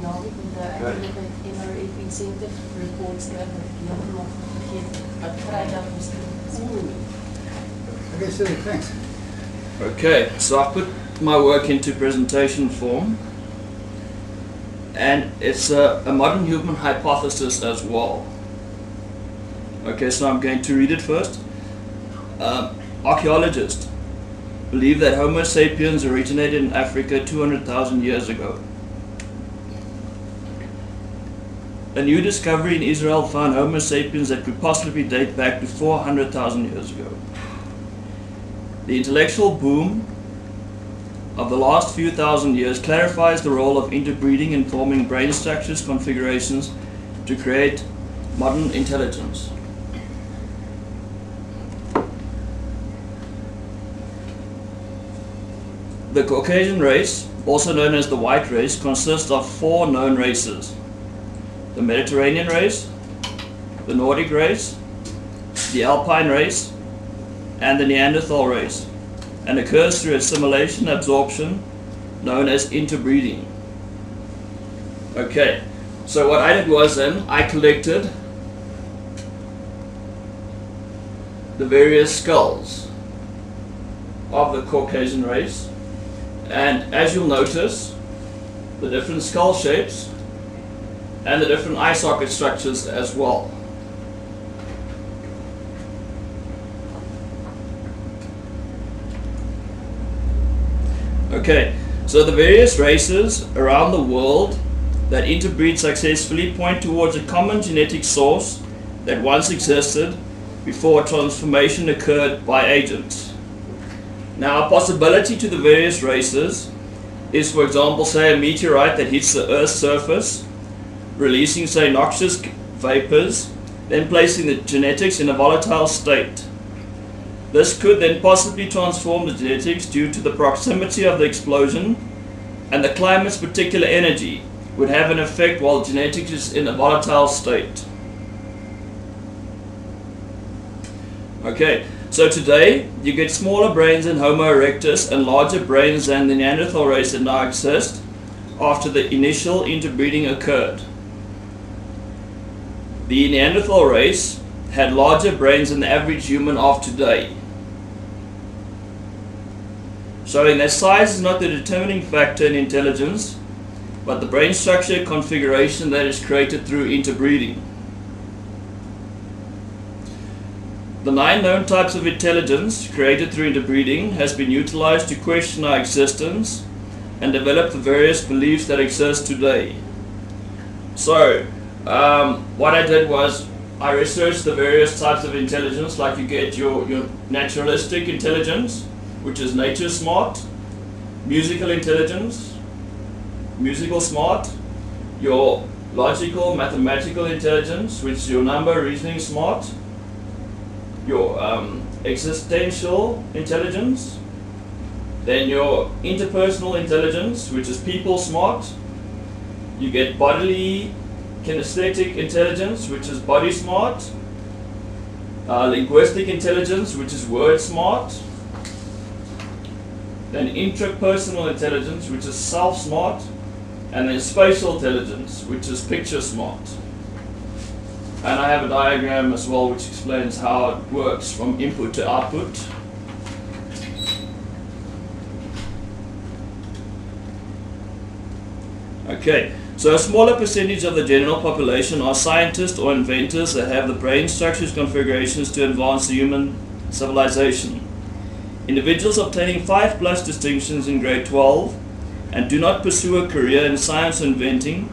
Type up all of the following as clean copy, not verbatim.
naweek met die NRF incentive reports krijg wat ek heeltemal vergeet wat Vrydag miskien. Okay, so thanks. Okay, so I put my work into presentation form, and it's a modern human hypothesis as well. Okay, so I'm going to read it first. Archaeologists believe that Homo sapiens originated in Africa 200,000 years ago. A new discovery in Israel found Homo sapiens that could possibly date back to 400,000 years ago. The intellectual boom of the last few thousand years clarifies the role of interbreeding in forming brain structures, configurations to create modern intelligence. The Caucasian race, also known as the white race, consists of 4 known races: the Mediterranean race, the Nordic race, the Alpine race, and the Neanderthal race, and occurs through assimilation absorption known as interbreeding. Okay, so what I did was then I collected the various skulls of the Caucasian race, and as you'll notice, the different skull shapes and the different eye socket structures as well. Okay, so the various races around the world that interbreed successfully point towards a common genetic source that once existed before transformation occurred by agents. Now, a possibility to the various races is, for example, say a meteorite that hits the Earth's surface, releasing, say, noxious vapors, then placing the genetics in a volatile state. This could then possibly transform the genetics due to the proximity of the explosion, and the climate's particular energy would have an effect while genetics is in a volatile state. Okay, so today you get smaller brains in Homo erectus and larger brains than the Neanderthal race that now exist after the initial interbreeding occurred. The Neanderthal race had larger brains than the average human of today, showing that size is not the determining factor in intelligence, but the brain structure configuration that is created through interbreeding. The 9 known types of intelligence created through interbreeding has been utilized to question our existence and develop the various beliefs that exist today. So, what I did was I researched the various types of intelligence, like you get your naturalistic intelligence, which is nature smart, musical intelligence, musical smart, your logical mathematical intelligence, which is your number reasoning smart, your existential intelligence, then your interpersonal intelligence, which is people smart. You get bodily kinesthetic intelligence, which is body smart, linguistic intelligence, which is word smart, then intrapersonal intelligence, which is self smart, and then spatial intelligence, which is picture smart. And I have a diagram as well which explains how it works from input to output. Okay, so a smaller percentage of the general population are scientists or inventors that have the brain structures configurations to advance the human civilization. Individuals obtaining 5+ distinctions in grade 12 and do not pursue a career in science or inventing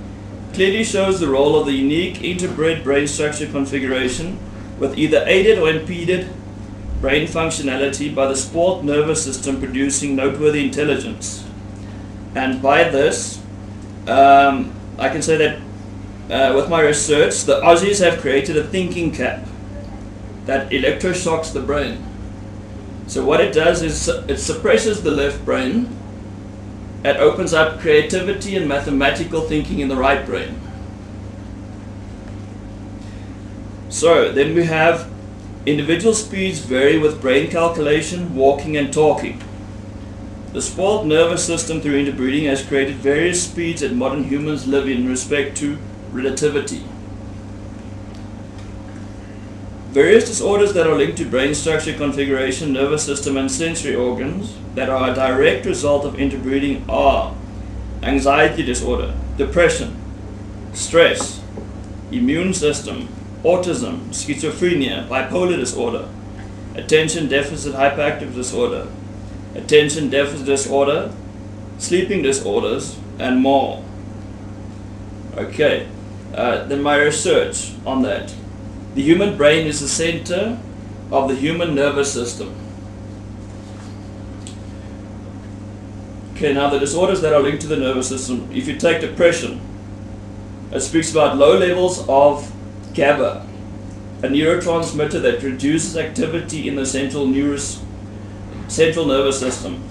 clearly shows the role of the unique interbred brain structure configuration with either aided or impeded brain functionality by the spoiled nervous system producing noteworthy intelligence. And by this, I can say that with my research, the Aussies have created a thinking cap that electroshocks the brain. So what it does is it suppresses the left brain. It opens up creativity and mathematical thinking in the right brain. So then we have individual speeds vary with brain calculation, walking and talking. The spoiled nervous system through interbreeding has created various speeds that modern humans live in respect to relativity. Various disorders that are linked to brain structure, configuration, nervous system, and sensory organs that are a direct result of interbreeding are anxiety disorder, depression, stress, immune system, autism, schizophrenia, bipolar disorder, attention deficit hyperactive disorder, attention deficit disorder, sleeping disorders, and more. Okay, then my research on that. The human brain is the center of the human nervous system. Okay, now the disorders that are linked to the nervous system. If you take depression, it speaks about low levels of GABA, a neurotransmitter that reduces activity in the central nervous system.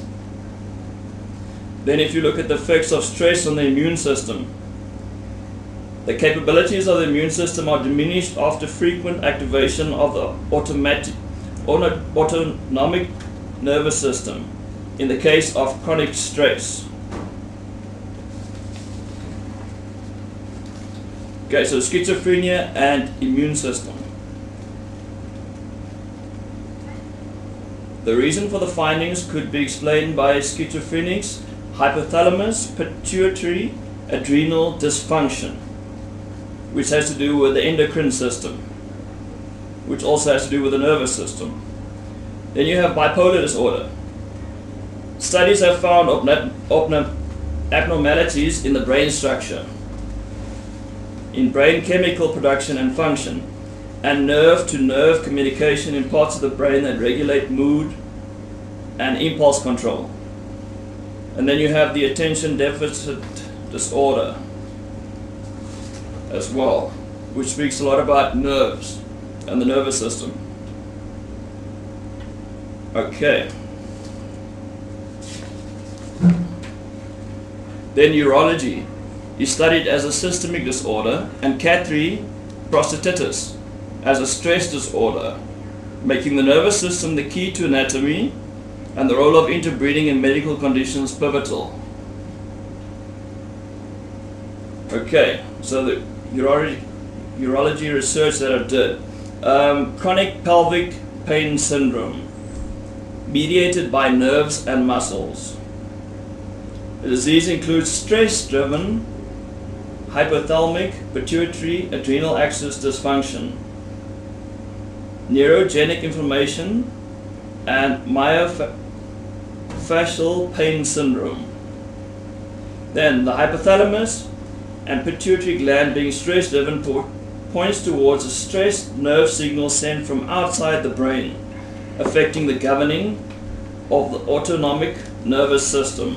Then if you look at the effects of stress on the immune system, the capabilities of the immune system are diminished after frequent activation of the autonomic nervous system in the case of chronic stress. Okay, so schizophrenia and immune system. The reason for the findings could be explained by schizophrenics, hypothalamus, pituitary, adrenal dysfunction, which has to do with the endocrine system, which also has to do with the nervous system. Then you have bipolar disorder. Studies have found abnormalities in the brain structure, in brain chemical production and function, and nerve-to-nerve communication in parts of the brain that regulate mood and impulse control. And then you have the attention deficit disorder as well, which speaks a lot about nerves and the nervous system. Okay. Then neurology is studied as a systemic disorder, and Cat3 prostatitis as a stress disorder, making the nervous system the key to anatomy and the role of interbreeding in medical conditions pivotal. Okay, so the urology research that I did. Chronic pelvic pain syndrome, mediated by nerves and muscles. The disease includes stress-driven hypothalamic pituitary adrenal axis dysfunction, neurogenic inflammation, and myofascial pain syndrome. Then the hypothalamus and pituitary gland being stress-driven points towards a stressed nerve signal sent from outside the brain, affecting the governing of the autonomic nervous system.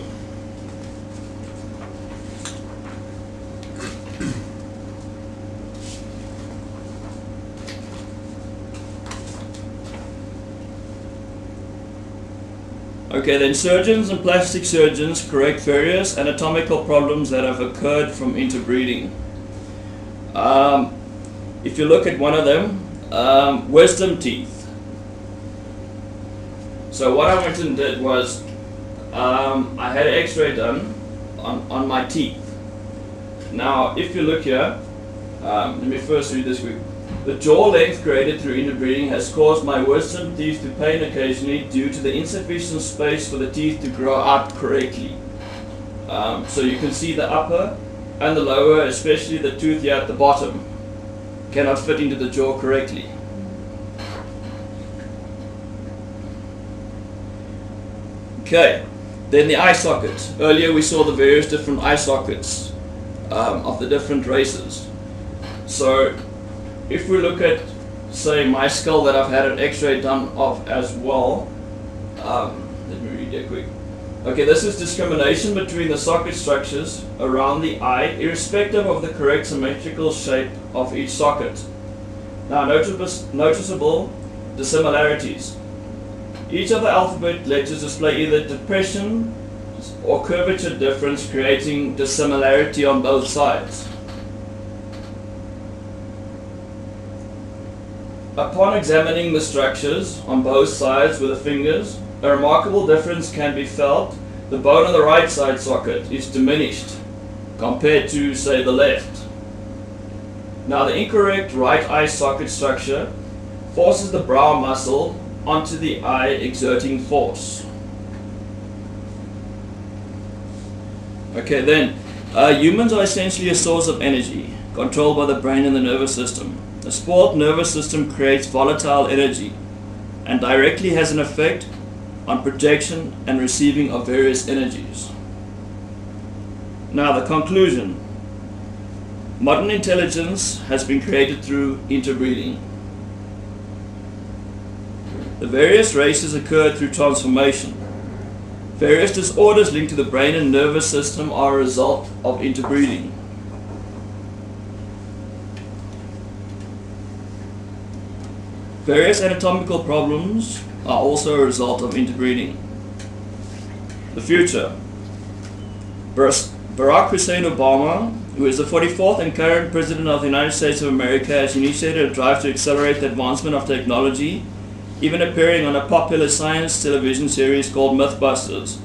Okay, then surgeons and plastic surgeons correct various anatomical problems that have occurred from interbreeding. If you look at one of them, wisdom teeth. So what I went and did was, I had an x-ray done on my teeth. Now, if you look here, let me first read this quick. The jaw length created through interbreeding has caused my wisdom teeth to pain occasionally due to the insufficient space for the teeth to grow out correctly. So you can see the upper and the lower, especially the tooth here at the bottom, cannot fit into the jaw correctly. Okay, then the eye socket. Earlier we saw the various different eye sockets of the different races. So if we look at, say, my skull that I've had an x-ray done of as well, let me read it quick. Okay, this is discrimination between the socket structures around the eye, irrespective of the correct symmetrical shape of each socket. Now, noticeable dissimilarities. Each of the alphabet letters display either depression or curvature difference, creating dissimilarity on both sides. Upon examining the structures on both sides with the fingers, a remarkable difference can be felt the bone on the right side socket is diminished compared to, say, the left. Now, the incorrect right eye socket structure forces the brow muscle onto the eye, exerting force. Okay, then, humans are essentially a source of energy, controlled by the brain and the nervous system. A spoiled nervous system creates volatile energy and directly has an effect on projection and receiving of various energies. Now, the conclusion. Modern intelligence has been created through interbreeding. The various races occurred through transformation. Various disorders linked to the brain and nervous system are a result of interbreeding. Various anatomical problems are also a result of interbreeding. The future. Barack Hussein Obama, who is the 44th and current President of the United States of America, has initiated a drive to accelerate the advancement of technology, even appearing on a popular science television series called Mythbusters.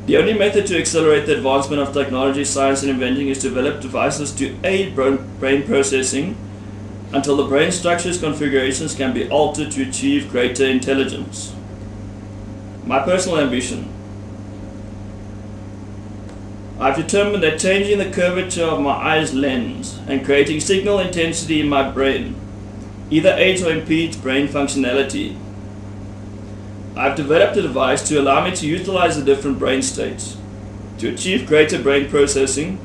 The only method to accelerate the advancement of technology, science, and inventing is to develop devices to aid brain processing until the brain structure's configurations can be altered to achieve greater intelligence. My personal ambition. I've determined that changing the curvature of my eye's lens and creating signal intensity in my brain either aids or impedes brain functionality. I've developed a device to allow me to utilize the different brain states to achieve greater brain processing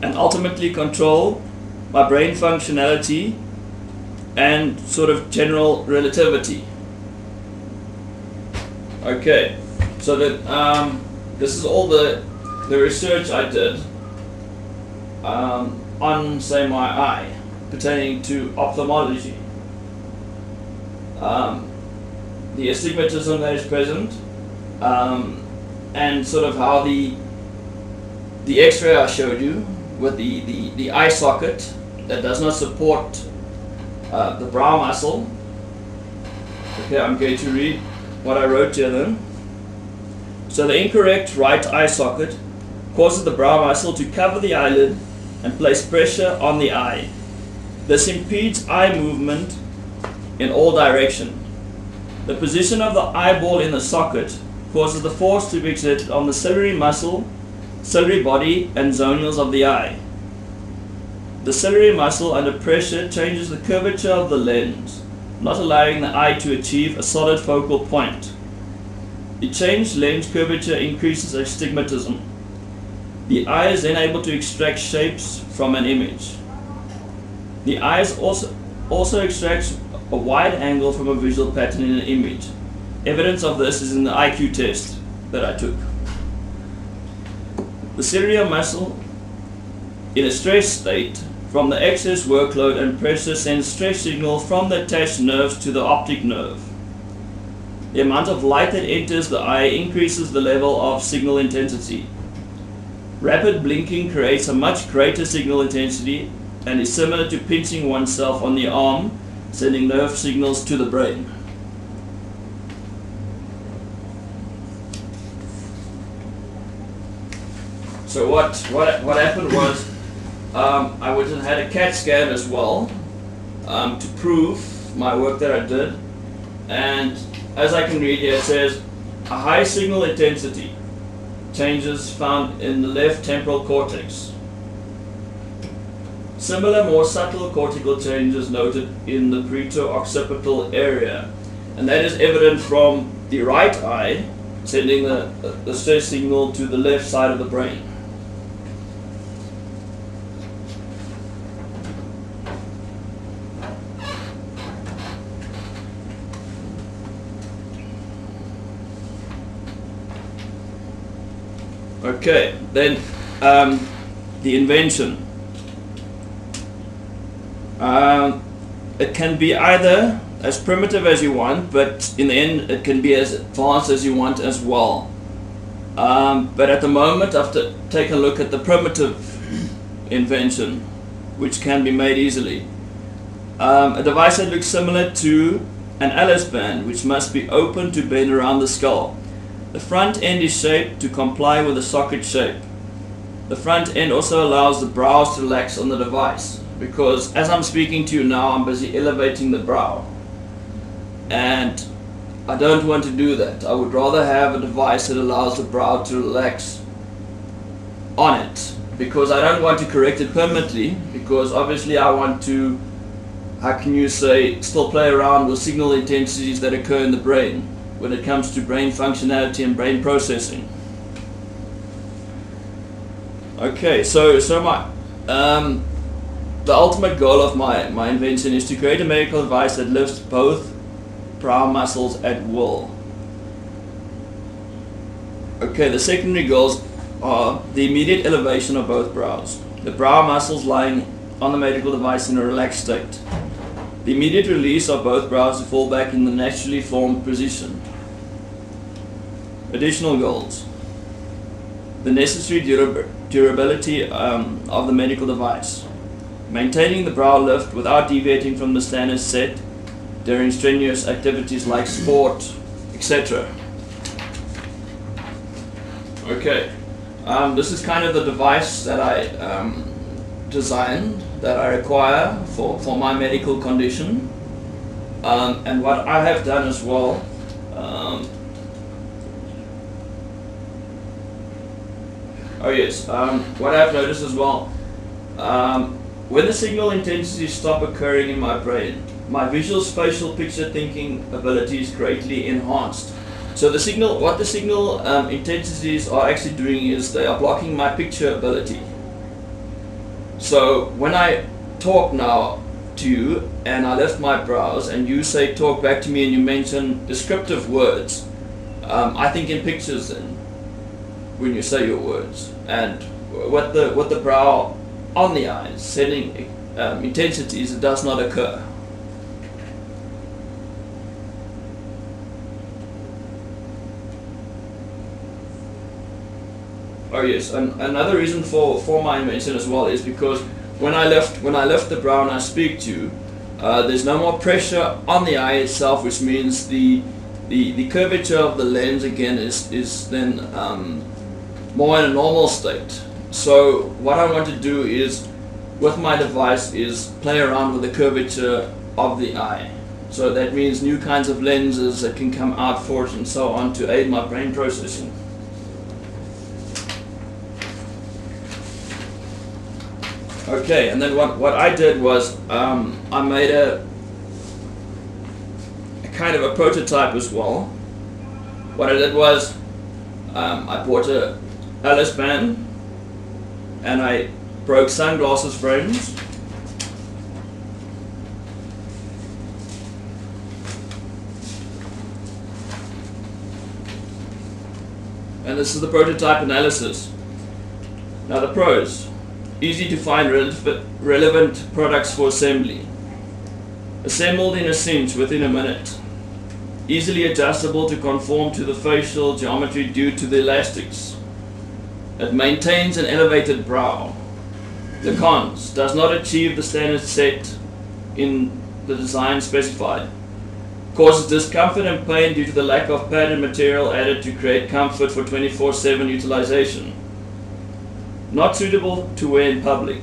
and ultimately control my brain functionality and sort of general relativity. Okay, so that this is all the research I did on, say, my eye pertaining to ophthalmology. The astigmatism that is present, and sort of how the X-ray I showed you with the eye socket that does not support the brow muscle. Okay, I'm going to read what I wrote here then. So the incorrect right eye socket causes the brow muscle to cover the eyelid and place pressure on the eye. This impedes eye movement in all directions. The position of the eyeball in the socket causes the force to be exerted on the ciliary muscle, ciliary body, and zonules of the eye. The ciliary muscle under pressure changes the curvature of the lens, not allowing the eye to achieve a solid focal point. The changed lens curvature increases astigmatism. The eye is then able to extract shapes from an image. The eye also extracts a wide angle from a visual pattern in an image. Evidence of this is in the IQ test that I took. The ciliary muscle, in a stress state, from the excess workload and pressure, sends stress signals from the attached nerves to the optic nerve. The amount of light that enters the eye increases the level of signal intensity. Rapid blinking creates a much greater signal intensity and is similar to pinching oneself on the arm, sending nerve signals to the brain. So what happened was I had a CAT scan as well to prove my work that I did, and as I can read here, it says a high signal intensity changes found in the left temporal cortex. Similar, more subtle cortical changes noted in the preto-occipital area, and that is evident from the right eye sending the stress signal to the left side of the brain. Okay, then the invention. It can be either as primitive as you want, but in the end it can be as advanced as you want as well. But at the moment I have to take a look at the primitive invention, which can be made easily. A device that looks similar to an Alice band, which must be open to bend around the skull. The front end is shaped to comply with the socket shape. The front end also allows the brows to relax on the device, because as I'm speaking to you now, I'm busy elevating the brow. And I don't want to do that. I would rather have a device that allows the brow to relax on it, because I don't want to correct it permanently, because obviously I want to, how can you say, still play around with signal intensities that occur in the brain when it comes to brain functionality and brain processing. Okay, so my the ultimate goal of my invention is to create a medical device that lifts both brow muscles at will. Okay, the secondary goals are the immediate elevation of both brows, the brow muscles lying on the medical device in a relaxed state, the immediate release of both brows to fall back in the naturally formed position. Additional goals: the necessary durability of the medical device, maintaining the brow lift without deviating from the standard set during strenuous activities like sport, etc. Okay, this is kind of the device that I designed, that I require for my medical condition, and what I have done as well. Oh yes, what I've noticed as well, when the signal intensities stop occurring in my brain, my visual spatial picture thinking ability is greatly enhanced. So the signal, what the signal intensities are actually doing is they are blocking my picture ability. So when I talk now to you and I lift my brows and you say talk back to me and you mention descriptive words, I think in pictures then when you say your words, and with the brow on the eyes setting intensities, it does not occur. Oh yes, and another reason for my invention as well is because when I lift the brow and I speak to you, there's no more pressure on the eye itself, which means the curvature of the lens again is then more in a normal state. So what I want to do is, with my device, is play around with the curvature of the eye. So that means new kinds of lenses that can come out for it and so on to aid my brain processing. Okay, and then what I did was I made a kind of a prototype as well. What I did was I bought a Alice band and I broke sunglasses frames. And this is the prototype analysis. Now the pros: easy to find relevant products for assembly, assembled in a cinch within a minute, easily adjustable to conform to the facial geometry due to the elastics. It maintains an elevated brow. The cons: does not achieve the standard set in the design specified, causes discomfort and pain due to the lack of padded material added to create comfort for 24/7 utilization, not suitable to wear in public.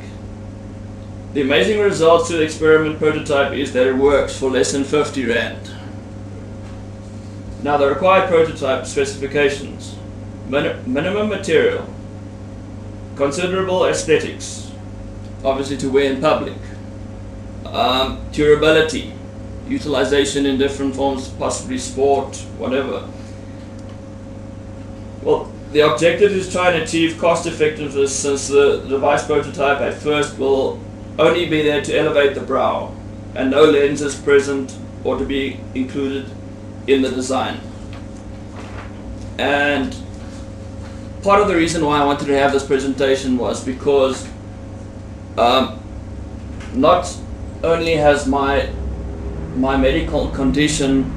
The amazing results to the experiment prototype is that it works for less than 50 Rand. Now the required prototype specifications: minimum material, considerable aesthetics, obviously to wear in public, durability, utilization in different forms, possibly sport, whatever. Well, the objective is to try and achieve cost effectiveness, since the device prototype at first will only be there to elevate the brow and no lenses present or to be included in the design. And part of the reason why I wanted to have this presentation was because not only has my medical condition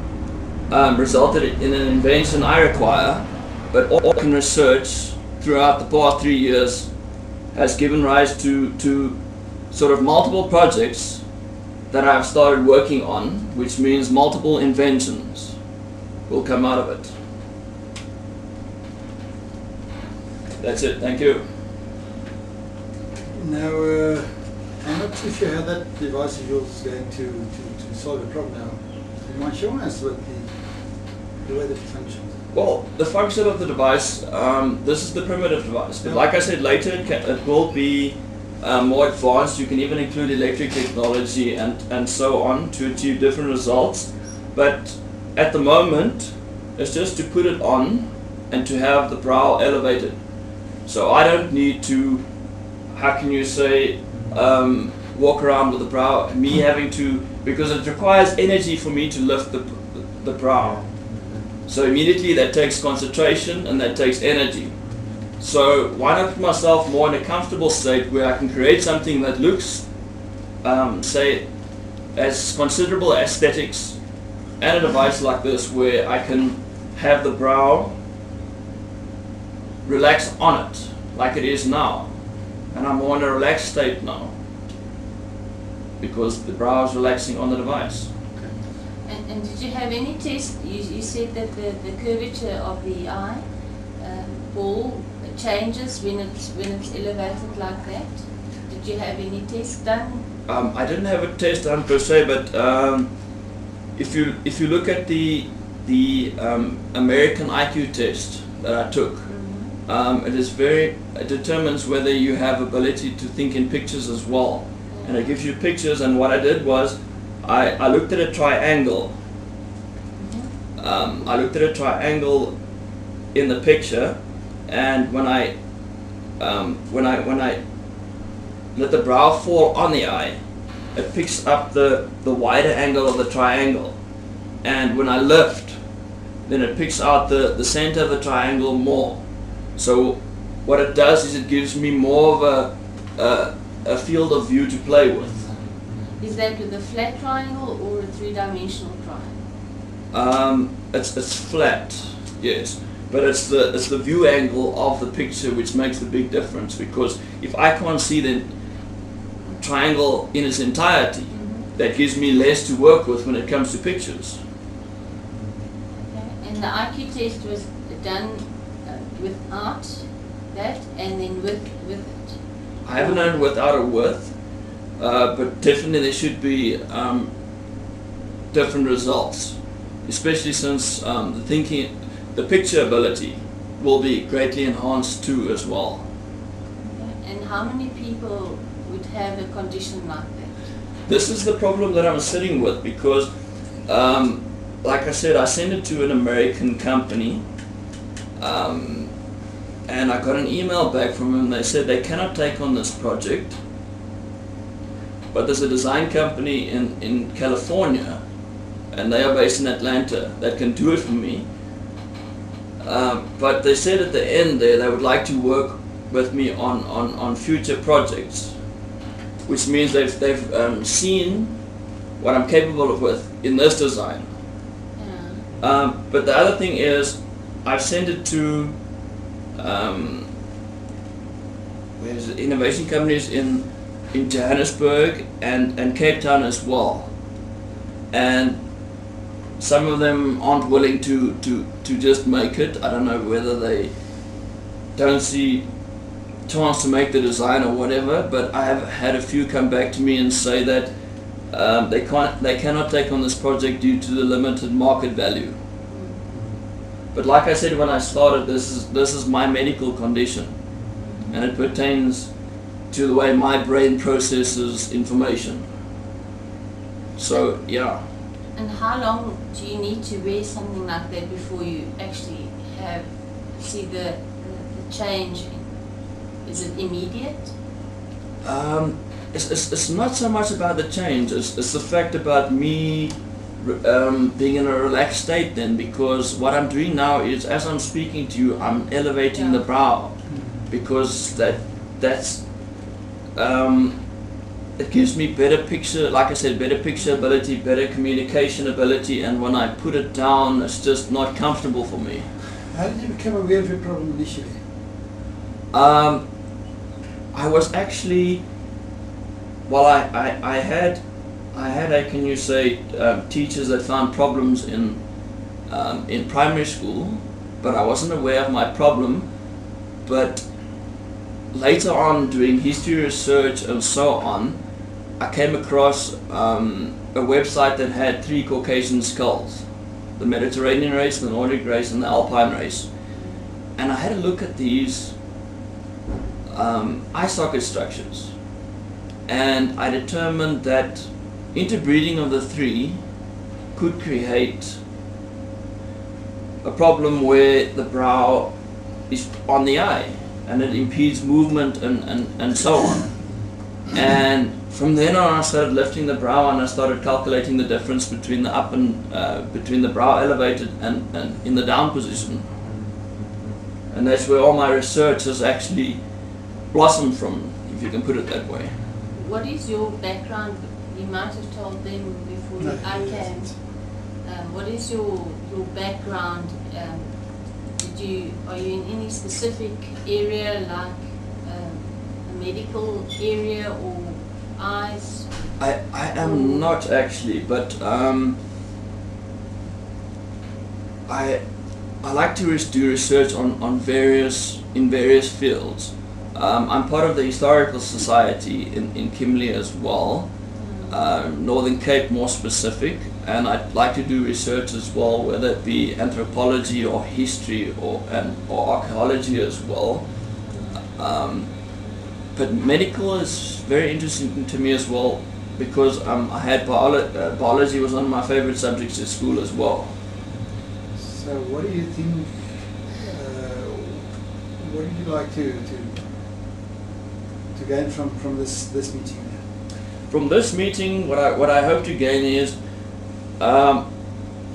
resulted in an invention I require, but all research throughout the past 3 years has given rise to sort of multiple projects that I've started working on, which means multiple inventions will come out of it. That's it. Thank you. Now, I'm not too sure how that device of yours is going to solve the problem now. Do you mind showing us what the way that it functions? Well, the function of the device, this is the primitive device. But like I said, later it will be more advanced. You can even include electric technology and so on to achieve different results. But at the moment, it's just to put it on and to have the brow elevated. So I don't need to, how can you say, walk around with the brow, me having to, because it requires energy for me to lift the brow. So immediately that takes concentration and that takes energy. So why not put myself more in a comfortable state where I can create something that looks, say, as considerable aesthetics, and a device like this where I can have the brow relax on it like it is now. And I'm more in a relaxed state now because the brow is relaxing on the device. And did you have any test? You said that the curvature of the eye ball changes when it's elevated like that. Did you have any tests done? I didn't have a test done per se, but if you look at the American IQ test that I took, it determines whether you have ability to think in pictures as well, and it gives you pictures. And what I did was I looked at a triangle. I looked at a triangle in the picture, and when I let the brow fall on the eye, it picks up the wider angle of the triangle, and when I lift, then it picks out the center of the triangle more. So what it does is it gives me more of a field of view to play with. Is that with a flat triangle or a three-dimensional triangle? It's flat, yes, but it's the view angle of the picture which makes the big difference, because if I can't see the triangle in its entirety, that gives me less to work with when it comes to pictures. Okay. And the IQ test was done without that and then with it? I haven't done it without or with, but definitely there should be different results, especially since the picture ability will be greatly enhanced too as well. Okay. And how many people would have a condition like that? This is the problem that I'm sitting with, because like I said, I sent it to an American company, and I got an email back from them. They said they cannot take on this project, but there's a design company in California, and they are based in Atlanta, that can do it for me. But they said at the end there they would like to work with me on future projects, which means they've seen what I'm capable of with in this design. Yeah. But the other thing is, I've sent it to innovation companies in Johannesburg and Cape Town as well, and some of them aren't willing to just make it. I don't know whether they don't see chance to make the design or whatever, but I have had a few come back to me and say that they cannot take on this project due to the limited market value. But like I said when I started, this is my medical condition, and it pertains to the way my brain processes information. So yeah. And how long do you need to wear something like that before you actually see the change? Is it immediate? It's not so much about the change. It's the fact about me being in a relaxed state then, because what I'm doing now is, as I'm speaking to you, I'm elevating the brow, because that's it gives me better picture, like I said, better picture ability, better communication ability, and when I put it down, it's just not comfortable for me. How did you become aware of your problem initially? I was actually, well, I had can you say, teachers that found problems in primary school, but I wasn't aware of my problem. But later on, doing history research and so on, I came across a website that had 3 Caucasian skulls: the Mediterranean race, the Nordic race, and the Alpine race. And I had a look at these eye socket structures, and I determined that interbreeding of the 3 could create a problem where the brow is on the eye and it impedes movement and so on. And from then on I started lifting the brow and I started calculating the difference between the up and between the brow elevated and in the down position. And that's where all my research has actually blossomed from, if you can put it that way. What is your background? You might have told them before I came. What is your background? Are you in any specific area, like a medical area or eyes? I am not actually, but I like to do research on various fields. I'm part of the Historical Society in Kimberley as well, Northern Cape more specific, and I'd like to do research as well, whether it be anthropology or history or archaeology as well. But medical is very interesting to me as well, because I had biology was one of my favorite subjects at school as well. So what do you think, what would you like to gain from this meeting? From this meeting, what I hope to gain is,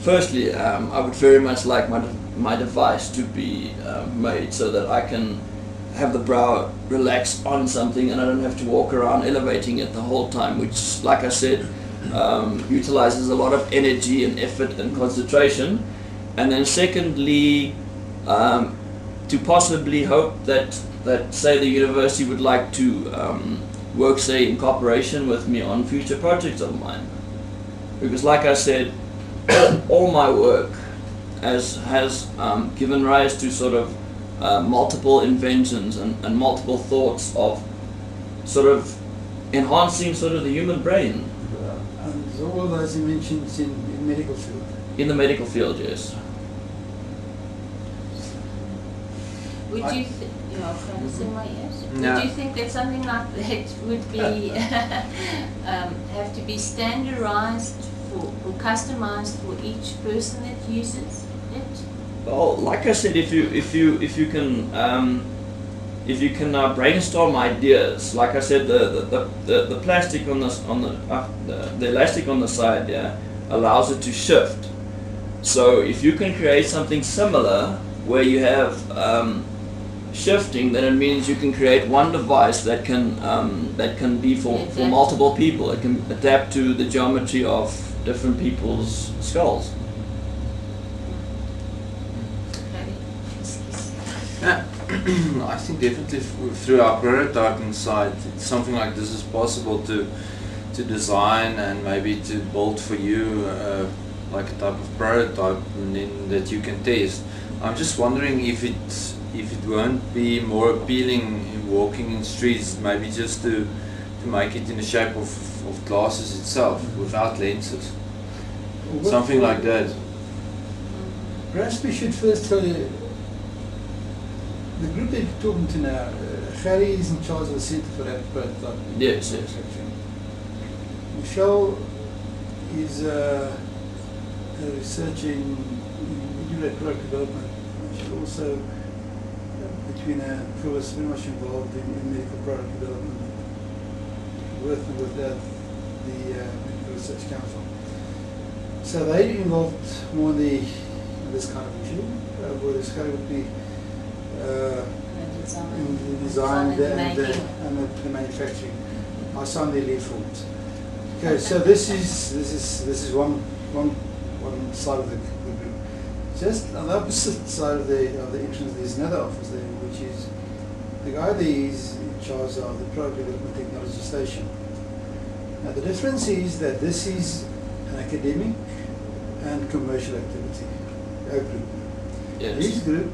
firstly, I would very much like my device to be made so that I can have the brow relaxed on something and I don't have to walk around elevating it the whole time, which, like I said, utilizes a lot of energy and effort and concentration. And then secondly, to possibly hope that say the university would like to work, say, in cooperation with me on future projects of mine. Because like I said, all my work has given rise to sort of multiple inventions and multiple thoughts of sort of enhancing sort of the human brain. And all of those inventions in medical field? In the medical field, yes. Would you Would you think that something like that would be have to be standardized or customized for each person that uses it? Well, like I said, if you can brainstorm ideas, like I said, the plastic on the elastic on the side, yeah, allows it to shift. So if you can create something similar where you have shifting, then it means you can create one device that can be for multiple people. It can adapt to the geometry of different people's skulls. I think definitely through our prototyping side, something like this is possible to design and maybe to build for you like a type of prototype and then that you can test. I'm just wondering if it won't be more appealing in walking in streets, maybe just to make it in the shape of glasses itself without lenses, something like that. Perhaps we should first tell you, the group that you're talking to now, Harry is in charge of the Center for that prototype. Yes. Michelle is a researcher in product development. She's also was very much involved in medical product development, working with the Medical Research Council. So they're involved more in this kind of issue, where this guy would be in the design and the manufacturing. I signed the lead forms. Okay, so this is one side of the group. Just on the opposite side of the entrance, there's another office there, which is the guy there is in charge of the Product Development Technology Station. Now the difference is that this is an academic and commercial activity, a group. Yes. This group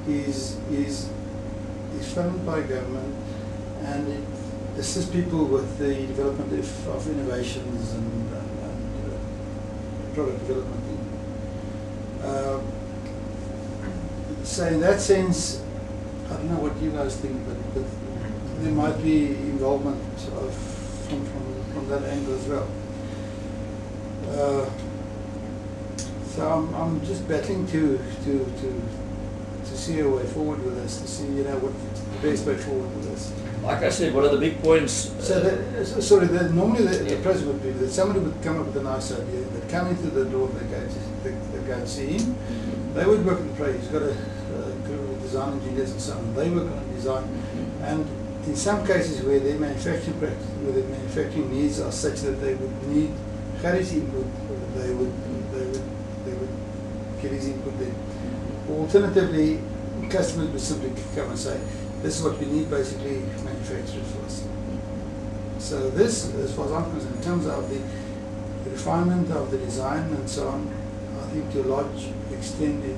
is funded by government and it assists people with the development of innovations and product development. So in that sense, I don't know what you guys think, but there might be involvement from that angle as well. So I'm just battling to see a way forward with this, to see what the best way forward with this. Like I said, what are the big points? Normally the process would be that somebody would come up with a nice idea, they'd come into the door, they go and see him, they would work on the project. He's got a group of design engineers and so on, they work on design, and in some cases where their manufacturing needs are such that they would need Harry's input, they would get his input there. Alternatively, customers would simply come and say, this is what we need, basically manufacture it for us. So this, as far as I'm concerned, in terms of the refinement of the design and so on, I think to a large extent it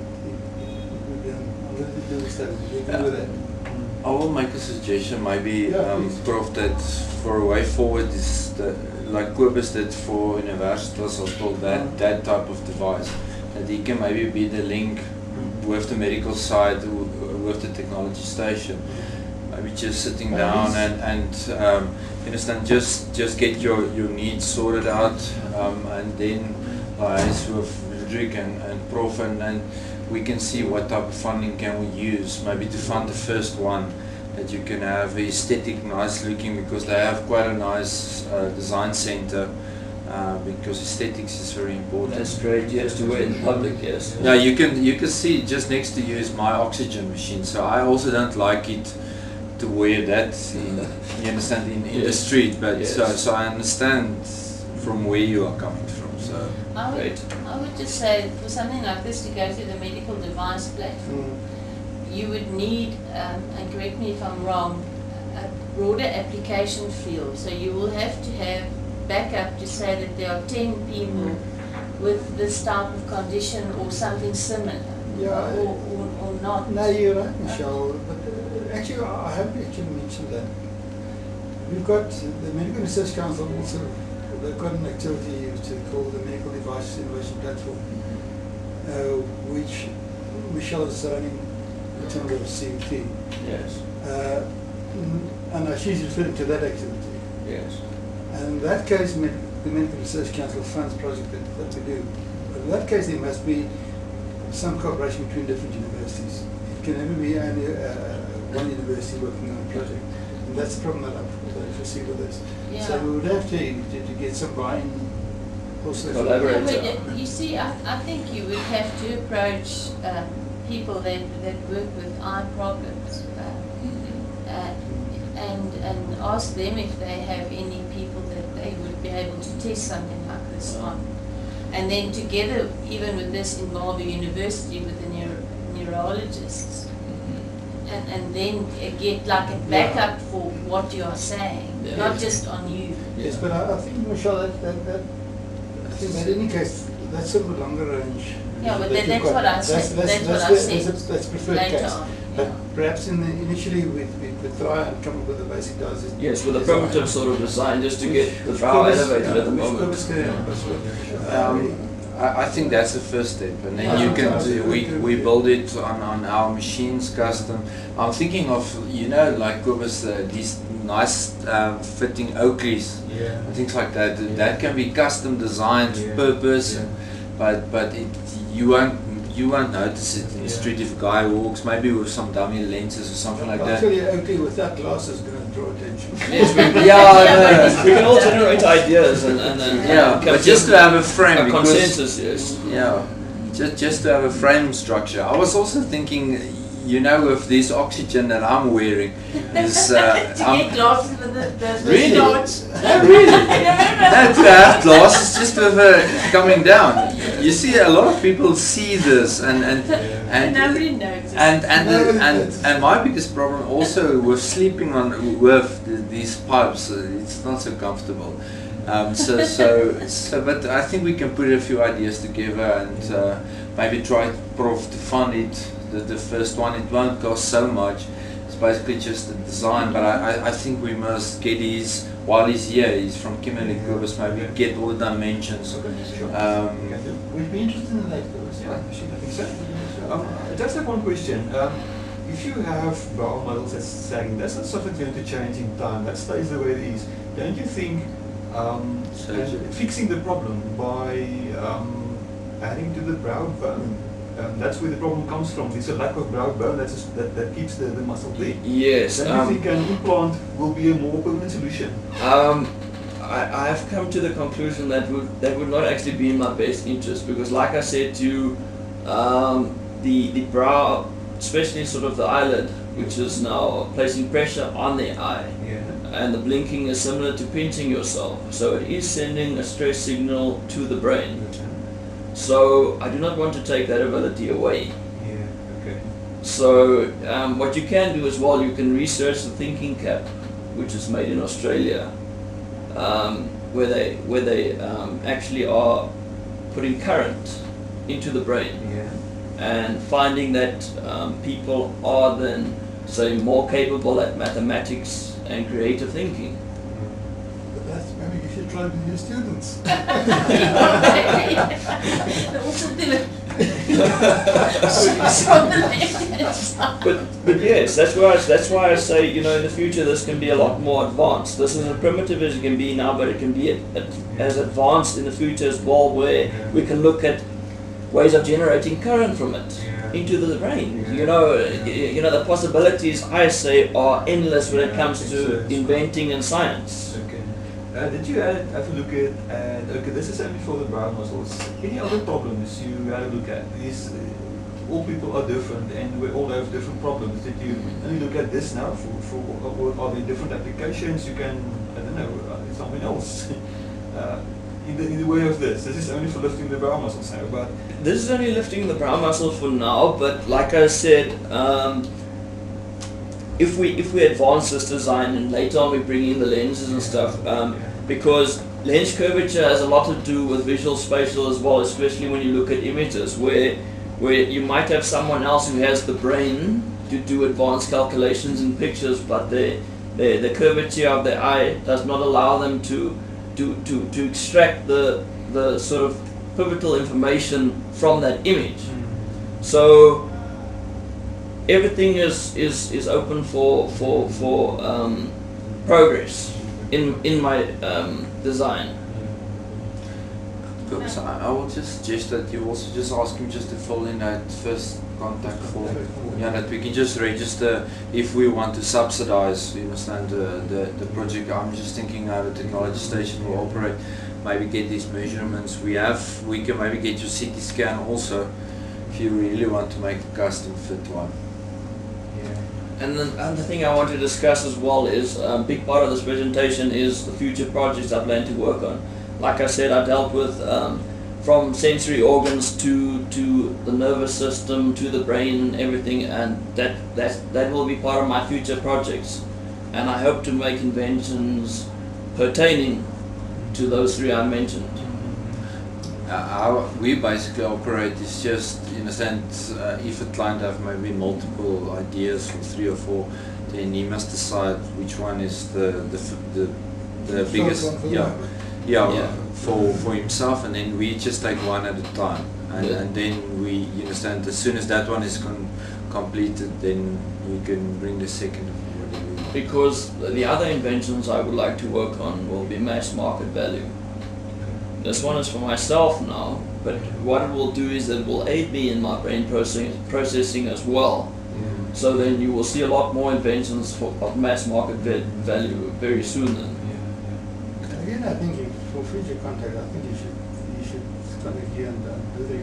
would be a little bit of study. Do you agree with that? I will make a suggestion, maybe, please. Prof, that for a way forward is like Kobus did for Universitas Hospital, that type of device, that he can maybe be the link with the medical side, with the technology station, maybe just sitting down and you understand, just get your needs sorted out, and then liaise with Rodrigue and Prof, and we can see what type of funding can we use, maybe to fund the first one, that you can have aesthetic, nice looking, because they have quite a nice design center. Because aesthetics is very important. That's great, yes, to wear in public, yes. Yeah, you can see just next to you is my oxygen machine, so I also don't like it to wear that you understand, in the street, but yes. so I understand from where you are coming from. So I would just say for something like this to go to the medical device platform, you would need, and correct me if I'm wrong, a broader application field. So you will have to have backup to say that there are 10 people with this type of condition or something similar, or not. No, you're right, Michelle. But actually, I haven't actually mentioned that. We've got the Medical Research Council also. They've got an activity which they call the Medical Devices Innovation Platform, which Michelle is running in terms of CMT. Yes. And she's referring to that activity. Yes. And in that case, the Medical Research Council funds project that we do. But in that case, there must be some cooperation between different universities. It can never be only one university working on a project. And that's the problem that I foresee with this. Yeah. So we would have to get some buy-in also. Collaborate. But you see, I think you would have to approach people that work with eye problems and ask them if they have any people that they would be able to test something like this on. And then together, even with this, involve a university with the neurologists. And then get like a backup for what you are saying, not just on you. Yes, but I think, Michelle, I think that in any case, that's sort of a longer range. Yeah, but that's what I said. That's preferred later case. on. But perhaps initially we could try and come up with a basic dosage. Yes, with a primitive sort of design, just to get the trial elevated at the moment. I think that's the first step, and then you can we build it on our machines custom. I'm thinking of, like Kobus, these nice fitting Oakleys and things like that. That can be custom designed per person, but you won't notice it in the street if a guy walks, maybe with some dummy lenses or something like that. Actually, Oakley without glasses is going to draw attention. Yes, we can all generate ideas and but just to have a frame, a consensus, yes. Yeah, just to have a frame structure. I was also thinking, with this oxygen that I'm wearing, is to get glasses with the really? dots. Really? No, to have glasses just with coming down. You see, a lot of people see this, and nobody notices. And my biggest problem also with sleeping with these pipes, it's not so comfortable. But I think we can put a few ideas together and maybe try, Prof, to fund it. The first one, it won't cost so much. It's basically just a design, but I think we must get his, while he's here, he's from Kimberley Cobus, maybe get all the dimensions. We'd be interested in that, Yeah, I think so. Just have one question. If you have brow models that's sagging, that's not something going to change in time. That stays the way it is. Don't you think fixing the problem by adding to the brow bone, that's where the problem comes from. There's a lack of brow bone that keeps the muscle there. Yes. Don't you think an implant will be a more permanent solution? I have come to the conclusion that would not actually be in my best interest, because like I said to you, the brow, especially sort of the eyelid, which is now placing pressure on the eye, and the blinking is similar to pinching yourself, so it is sending a stress signal to the brain. So I do not want to take that ability away. So what you can do as well, you can research the thinking cap, which is made in Australia, where they actually are putting current into the brain, and finding that people are then, say, more capable at mathematics and creative thinking. But that's, maybe you should try with your students. But yes, that's why I say, you know, in the future this can be a lot more advanced. This is as primitive as it can be now, but it can be as advanced in the future as well, where we can look at ways of generating current from it into the brain. You know, the possibilities, I say, are endless when it comes to inventing and science. Did you have a look at, okay, this is only for the brow muscles, any other problems you had a look at? These, all people are different and we all have different problems. Did you only look at this now or are there different applications you can, I don't know, something else? In the way of this is only for lifting the brow muscles now, but this is only lifting the brow muscle for now, but like I said, if we advance this design and later on we bring in the lenses and stuff, because lens curvature has a lot to do with visual spatial as well, especially when you look at images where you might have someone else who has the brain to do advanced calculations in pictures, but the curvature of the eye does not allow them to extract the sort of pivotal information from that image. So everything is open for progress in my design. So I will just suggest that you also just ask him just to fill in that first contact form. Yeah, that we can just register if we want to subsidize, you understand, the project. I'm just thinking how the technology station will operate. Maybe get these measurements we can maybe get your CT scan also if you really want to make a custom fit one. And then the thing I want to discuss as well is a big part of this presentation is the future projects I plan to work on. Like I said, I dealt with from sensory organs to the nervous system to the brain and everything, and that will be part of my future projects. And I hope to make inventions pertaining to those three I mentioned. How we basically operate is just, you understand, if a client have maybe multiple ideas for 3 or 4, then he must decide which one is the biggest, for himself, and then we just take one at a time, and then we, you understand, as soon as that one is completed, then we can bring the second. Because the other inventions I would like to work on will be mass market value. This one is for myself now, but what it will do is that it will aid me in my brain processing as well. So then you will see a lot more inventions of mass market value very soon then. Again, I think for future contact, I think you should contact you and do the,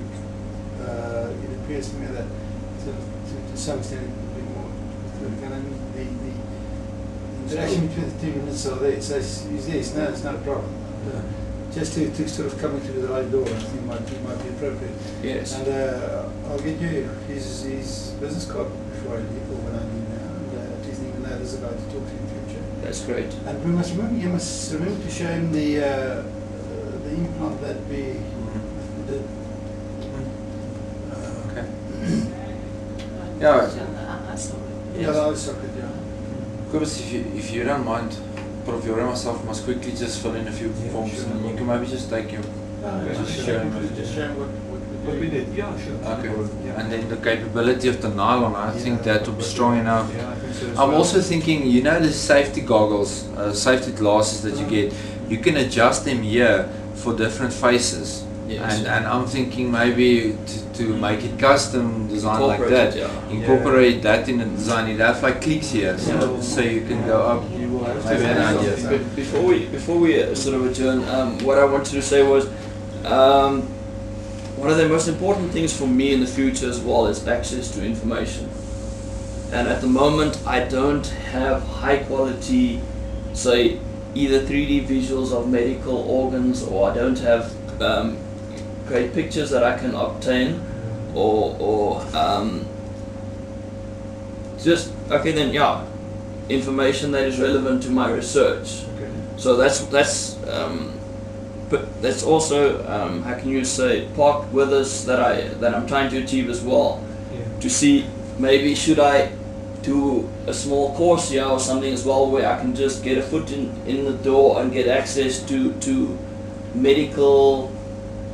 it appears to me that to some extent it will be more, the interaction between the 2 units are there, so it's there, it's not a problem. Just to sort of come into the right door, I think might be appropriate. Yes. And I'll get you his business card before I leave, or when I leave now, and at least even know there's about to talk to you in the future. That's great. And you must remember to show him the implant that we did. Okay. Yeah. Yeah, the eye socket, yeah. Cobus, if you don't mind, Prof. Yora and myself must quickly just fill in a few forms, sure. and you can maybe just take your Just showing what What we did, yeah, sure. Okay, Yeah. and then the capability of the nylon, I think that will be strong enough. Yeah, I think so as I'm well. also thinking, you know, the safety goggles, safety glasses that you get, you can adjust them here for different faces. Yes. And I'm thinking maybe to make it custom design like that, Incorporate it, incorporate that in the design. It has like clicks here, Yeah. so you can go up. You will have to Maybe have an something. idea. But before we sort of adjourn, what I wanted to say was one of the most important things for me in the future as well is access to information. And at the moment, I don't have high quality, say, either 3D visuals of medical organs, or I don't have great pictures that I can obtain, or just okay then yeah, information that is relevant to my research. Okay. So but that's also how can you say part with us that I'm trying to achieve as well. Yeah. To see maybe should I do a small course here or something as well where I can just get a foot in the door and get access to medical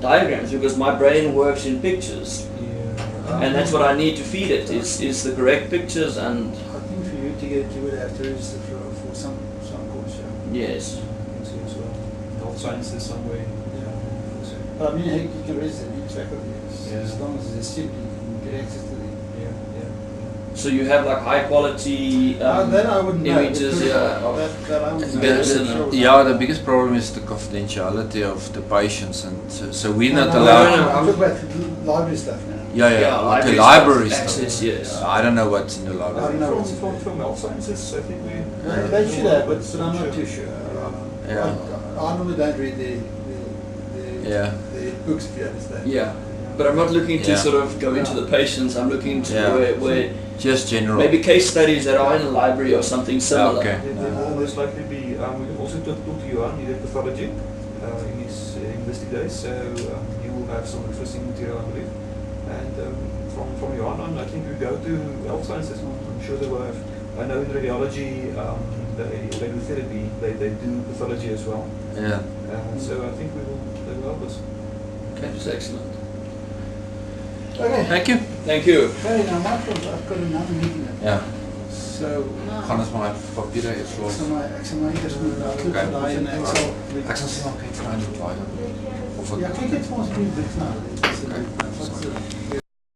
diagrams, because my brain works in pictures Yeah. and that's what I need to feed it is the correct pictures. And I think for you to get it, you would have to register for some course. yes, I think so as well. Health sciences some way. But I mean, hey, you can register any faculty Yeah. as long as it's a student, you can get access to them. Yeah. so you have like high quality That I wouldn't know. images, yeah, of- That I wouldn't know. Yes, That's and, sure. Yeah, the biggest problem is the confidentiality of the patients, and so we're not No, allowed. I'm talking about library stuff now. Yeah, okay, library library stuff, stuff. access, yes. I don't know what's in the I library. don't know what's From health sciences, I think we. They should have, but I'm not too sure. Yeah. I normally don't read Yeah. the books, if you understand. Yeah, but I'm not looking to Yeah. sort of go into the patients. I'm looking to Yeah. where Just general. maybe case studies that are in a library or something similar. Okay. There will most likely be, we can also talk to Johan, he did pathology in his university days, so he will have some interesting material, I believe. And from Johan on, I think we go to health sciences. I'm sure they will have, I know in radiology, they do therapy, they do pathology as well. Yeah. So I think they will help us. Okay, that's excellent. Okay. Thank you. Thank you. Okay, now Michael, I've got another meeting. Ja, So, gaan ons maar papiere eers los. ek sal maar eers moet Okay. daai en ek sal Ek sal sê maar kyk vir 'n slide. Of ek ja, kyk net vir ons die blik nou. Okay.